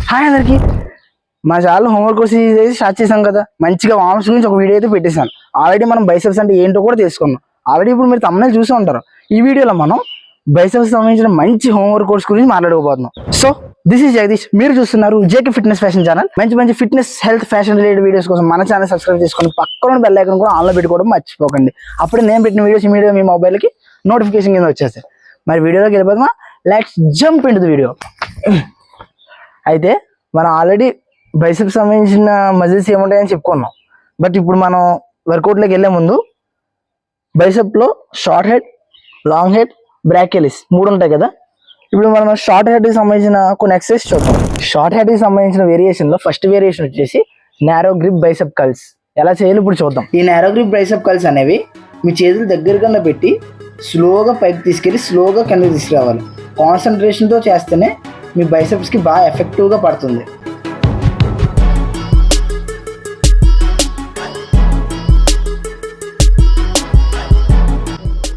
Hi అందరికి మా channel homework కోసం స్టార్ట్ చేసాం కదా. మంచిగా వామ్స్ గురించి ఒక వీడియో అయితే పెట్టేశాను. ఆల్రెడీ మనం బైసెప్స్ అంటే ఏంటో కూడా తెలుసుకున్నాం. ఆల్రెడీ ఇప్పుడు మీరు తమ్ముళ్ళు చూసి ఉంటారు. ఈ వీడియోలో మనం బైసెప్స్ సంబంధించిన మంచి హోంవర్క్ కోర్స్ గురించి మాట్లాడుకోబోతున్నాం. సో దిస్ ఈజ్ జగదీష్, మీరు చూస్తున్నారు జేకే ఫిట్నెస్ ఫ్యాషన్ ఛానల్. మంచి మంచి fitness, health, fashion related videos కోసం మన ఛానల్ సబ్స్క్రైబ్ చేసుకొని పక్కన బెల్ ఐకాన్ కూడా ఆన్లో పెట్టుకోవడం మర్చిపోకండి. అప్పుడు నేను పెట్టిన వీడియోస్ ఇమీడియట్గా మీ మొబైల్కి నోటిఫికేషన్ కింద వచ్చేస్తాయి. మరి వీడియోలోకి వెళ్ళిపోతామా? Let's jump into the video. అయితే మనం ఆల్రెడీ బైసెప్స్ సంబంధించిన మజిల్స్ ఏముంటాయని చెప్పుకున్నాం. బట్ ఇప్పుడు మనం వర్కౌట్లోకి వెళ్ళే ముందు బైసెప్లో short head, long head, brachialis 3 ఉంటాయి కదా. ఇప్పుడు మనం షార్ట్ హెడ్కి సంబంధించిన కొన్ని ఎక్సర్సైజ్ చూద్దాం. షార్ట్ హెడ్కి సంబంధించిన వేరియేషన్లో ఫస్ట్ వేరియేషన్ వచ్చేసి నారో గ్రిప్ బైసెప్ కల్స్. ఎలా చేయాలి ఇప్పుడు చూద్దాం. ఈ నారో గ్రిప్ బైసెప్ కల్స్ అనేవి మీ చేతులు దగ్గరగా పెట్టి స్లోగా పైకి తీసుకెళ్ళి స్లోగా కిందకి తీసుకురావాలి. కాన్సన్ట్రేషన్తో చేస్తేనే మీ బైసెప్స్కి బాగా ఎఫెక్టివ్గా పడుతుంది.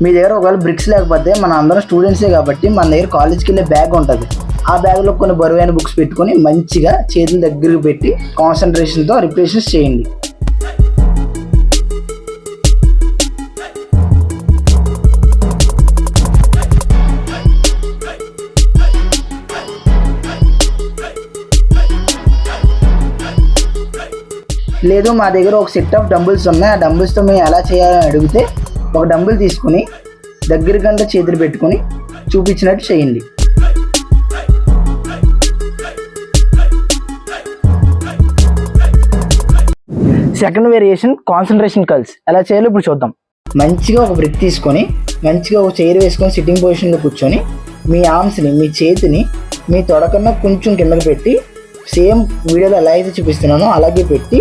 మీ దగ్గర ఒకవేళ బ్రిక్స్ లేకపోతే, మన అందరం స్టూడెంట్సే కాబట్టి మన దగ్గర కాలేజ్కి వెళ్ళే బ్యాగ్ ఉంటుంది. ఆ బ్యాగ్లో కొన్ని బరువైన బుక్స్ పెట్టుకొని మంచిగా చేతుల దగ్గరకు పెట్టి కాన్సన్ట్రేషన్తో రిపిటేషన్స్ చేయండి. లేదు మా దగ్గర ఒక సెట్ ఆఫ్ డంబుల్స్ ఉన్నాయి, ఆ డంబుల్స్తో మేము ఎలా చేయాలని అడిగితే ఒక డంబుల్ తీసుకుని దగ్గరకంటే చేతులు పెట్టుకొని చూపించినట్టు చేయండి. Second variation concentration calls. ఎలా చేయాలో ఇప్పుడు చూద్దాం. మంచిగా ఒక బ్రెత్ తీసుకొని మంచిగా ఒక చైర్ వేసుకొని సిట్టింగ్ పొజిషన్లో కూర్చొని మీ ఆర్మ్స్ని, మీ చేతిని మీ తొడకన్నా కొంచెం కిందకి పెట్టి, సేమ్ వీడియోలో ఎలా అయితే చూపిస్తున్నానో అలాగే పెట్టి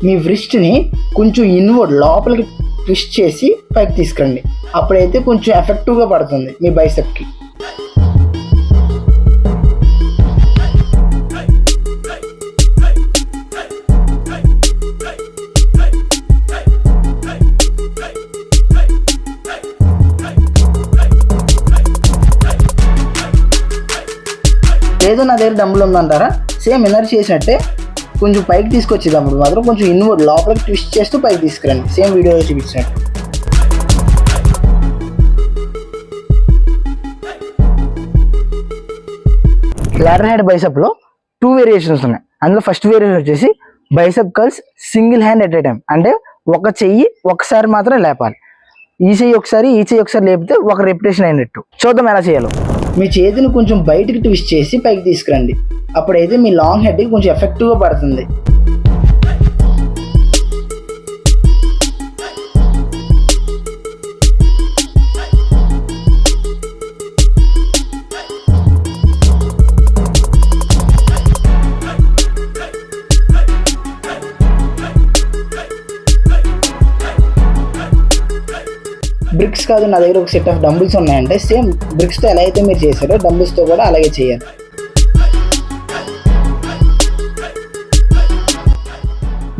మీ వ్రిస్ట్ని కొంచెం ఇన్వర్డ్ లోపలికి ట్విస్ట్ చేసి పైకి తీసుకురండి. అప్పుడైతే కొంచెం ఎఫెక్టివ్గా పడుతుంది మీ బైసెప్కి. లేదు నా దగ్గర డంబుల్ ఉందంటారా, సేమ్ ఇన్నర్ చేసినట్టే కొంచెం పైకి తీసుకొచ్చేటప్పుడు మాత్రం కొంచెం ఇన్వర్డ్ లోపలికి ట్విస్ట్ చేస్తూ పైకి తీసుకురండి, సేమ్ వీడియోలో చూపించినట్టు. లాటరల్ హెడ్ బైసెప్లో 2 వేరియేషన్స్ ఉన్నాయి. అందులో ఫస్ట్ వేరియేషన్ వచ్చేసి bicep calls single hand at a time. అంటే ఒక చెయ్యి ఒకసారి మాత్రం లేపాలి. ఈ చెయ్యి ఒకసారి లేపితే ఒక రెపిటేషన్ అయినట్టు. చూద్దాం ఎలా చేయాలో. మీ చేతిని కొంచెం బయటికి ట్విస్ట్ చేసి పైకి తీసుకురండి. అప్పుడైతే మీ లాంగ్ హెడ్కి కొంచెం ఎఫెక్టివ్గా పడుతుంది. బ్రిక్స్ కాదు, నా దగ్గర ఒక సెట్ ఆఫ్ డంబుల్స్ ఉన్నాయంటే సేమ్ బ్రిక్స్తో ఎలా అయితే మీరు చేశారో డంబుల్స్తో కూడా అలాగే చేయాలి.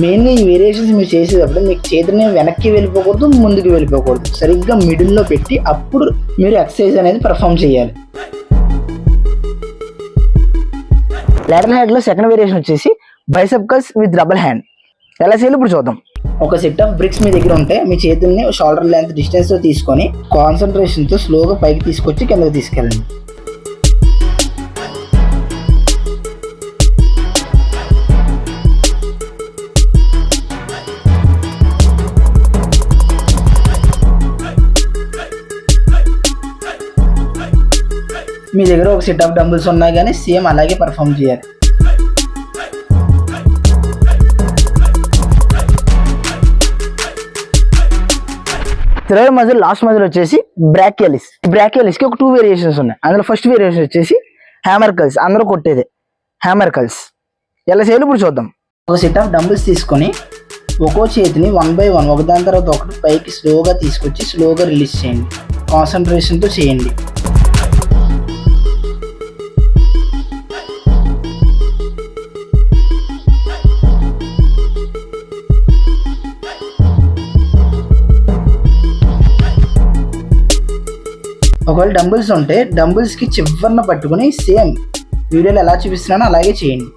మెయిన్గా ఈ వేరియేషన్స్ మీరు చేసేటప్పుడు మీకు చేతిని వెనక్కి వెళ్ళిపోకూడదు, ముందుకు వెళ్ళిపోకూడదు. సరిగ్గా మిడిల్లో పెట్టి అప్పుడు మీరు ఎక్సర్సైజ్ అనేది పర్ఫామ్ చేయాలి. లాటరల్ హెడ్లో సెకండ్ వేరియేషన్ వచ్చేసి bicep calls with double hand. ఎలా చేయాలి ఇప్పుడు చూద్దాం. ఒక సెట్ ఆఫ్ బ్రిక్స్ మీ దగ్గర ఉంటే మీ చేతుల్ని షోల్డర్ లెంత్ డిస్టెన్స్లో తీసుకొని కాన్సన్ట్రేషన్తో స్లోగా పైకి తీసుకొచ్చి కిందకి తీసుకెళ్ళండి. మీ దగ్గర ఒక సెట్ ఆఫ్ డంబుల్స్ ఉన్నాయి కానీ సేమ్ అలాగే పర్ఫామ్ చేయాలి. థర్డ్ మజిల్, లాస్ట్ మజిల్ వచ్చేసి బ్రాకియలిస్. బ్రాకియలిస్కి ఒక 2 వేరియేషన్స్ ఉన్నాయి. అందులో ఫస్ట్ వేరియేషన్ వచ్చేసి హ్యామర్ కల్స్. అందరూ కొట్టేదే హ్యామర్ కల్స్. ఎలా చేయాలి ఇప్పుడు చూద్దాం. ఒక సెట్ ఆఫ్ డంబుల్స్ తీసుకొని ఒక్కో చేతిని 1 by 1 ఒకదాని తర్వాత ఒకటి పైకి స్లోగా తీసుకొచ్చి స్లోగా రిలీజ్ చేయండి. కాన్సన్ట్రేషన్తో చేయండి. ఒకవేళ డంబుల్స్ ఉంటే డంబుల్స్కి చివరన పట్టుకుని సేమ్ వీడియోలో ఎలా చూపిస్తున్నానో అలాగే చేయండి.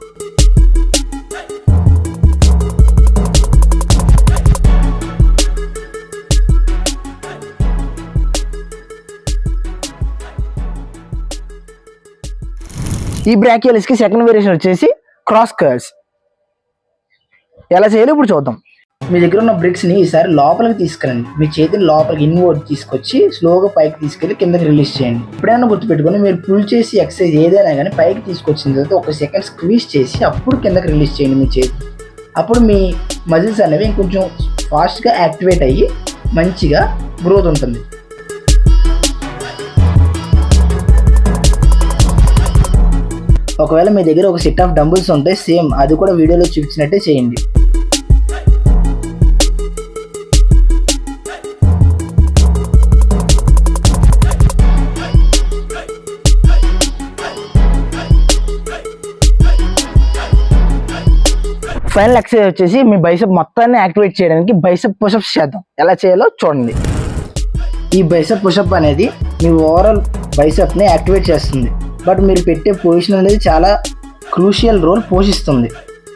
ఈ బ్రాకియోలిస్కి సెకండ్ వేరియేషన్ వచ్చేసి క్రాస్ కర్ల్స్. ఎలా చేయాలో ఇప్పుడు చూద్దాం. మీ దగ్గర ఉన్న బ్రిక్స్ని ఈసారి లోపలికి తీసుకురండి. మీ చేతిని లోపలికి ఇన్వర్డ్ తీసుకొచ్చి స్లోగా పైకి తీసుకెళ్ళి కిందకి రిలీజ్ చేయండి. ఎప్పుడైనా గుర్తుపెట్టుకొని మీరు పుల్ చేసి ఎక్సర్సైజ్ ఏదైనా కానీ పైకి తీసుకొచ్చిన తర్వాత 1 సెకండ్ స్క్వీజ్ చేసి అప్పుడు కిందకి రిలీజ్ చేయండి మీ చేతి. అప్పుడు మీ మజిల్స్ అనేవి ఇంకొంచెం ఫాస్ట్గా యాక్టివేట్ అయ్యి మంచిగా గ్రోత్ ఉంటుంది. ఒకవేళ మీ దగ్గర ఒక సెట్ ఆఫ్ డంబుల్స్ ఉంటే సేమ్ అది కూడా వీడియోలో చూపించినట్టే చేయండి. ఫైనల్ ఎక్సర్సైజ్ వచ్చేసి మీ బైసెప్ మొత్తాన్ని యాక్టివేట్ చేయడానికి బైసెప్ పుషప్స్ చేద్దాం. ఎలా చేయాలో చూడండి. ఈ బైసెప్ పుషప్ అనేది మీ ఓవరాల్ బైసెప్ని యాక్టివేట్ చేస్తుంది. బట్ మీరు పెట్టే పొజిషన్ అనేది చాలా క్రూషియల్ రోల్ పోషిస్తుంది.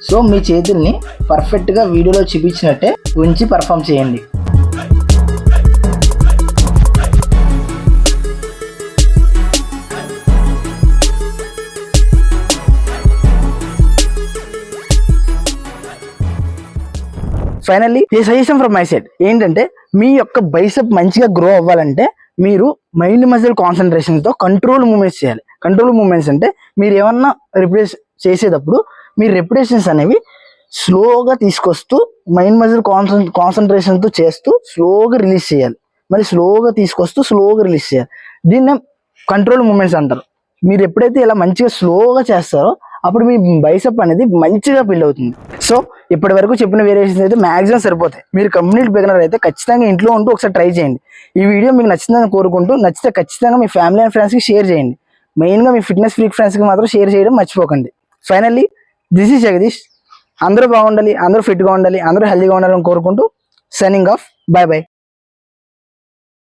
సో మీ చేతుల్ని పర్ఫెక్ట్గా వీడియోలో చూపించినట్టే ఉంచి పర్ఫామ్ చేయండి. ఫైనల్లీ ఈ సజెషన్ ఫ్రమ్ మై సైడ్ ఏంటంటే, మీ యొక్క బైసెప్ మంచిగా గ్రో అవ్వాలంటే మీరు మైండ్ మజిల్ కాన్సన్ట్రేషన్తో కంట్రోల్ మూమెంట్స్ చేయాలి. కంట్రోల్ మూమెంట్స్ అంటే మీరు ఏమన్నా రిపిటేషన్ చేసేటప్పుడు మీ రెపిటేషన్స్ అనేవి స్లోగా తీసుకొస్తూ మైండ్ మజిల్ కాన్సన్ట్రేషన్తో చేస్తూ స్లోగా రిలీజ్ చేయాలి. మరి స్లోగా తీసుకొస్తూ స్లోగా రిలీజ్ చేయాలి. దీన్ని కంట్రోల్ మూమెంట్స్ అంటారు. మీరు ఎప్పుడైతే ఇలా మంచిగా స్లోగా చేస్తారో అప్పుడు మీ బైసెప్ అనేది మంచిగా బిల్డ్ అవుతుంది. సో ఇప్పటి వరకు చెప్పిన వేరియేషన్స్ అయితే మ్యాక్సిమం సరిపోతాయి. మీరు కంప్లీట్ బిగినర్ అయితే ఖచ్చితంగా ఇంట్లో ఉంటూ ఒకసారి ట్రై చేయండి. ఈ వీడియో మీకు నచ్చిందని కోరుకుంటూ, నచ్చితే ఖచ్చితంగా మీ ఫ్యామిలీ అండ్ ఫ్రెండ్స్కి షేర్ చేయండి. మెయిన్గా మీ ఫిట్నెస్ ఫ్రీక్ ఫ్రెండ్స్కి మాత్రం షేర్ చేయడం మర్చిపోకండి. Finally this is Jagadish. అందరూ బాగుండాలి, అందరూ ఫిట్గా ఉండాలి, అందరూ హెల్తీగా ఉండాలని కోరుకుంటూ సైనింగ్ ఆఫ్. Bye bye.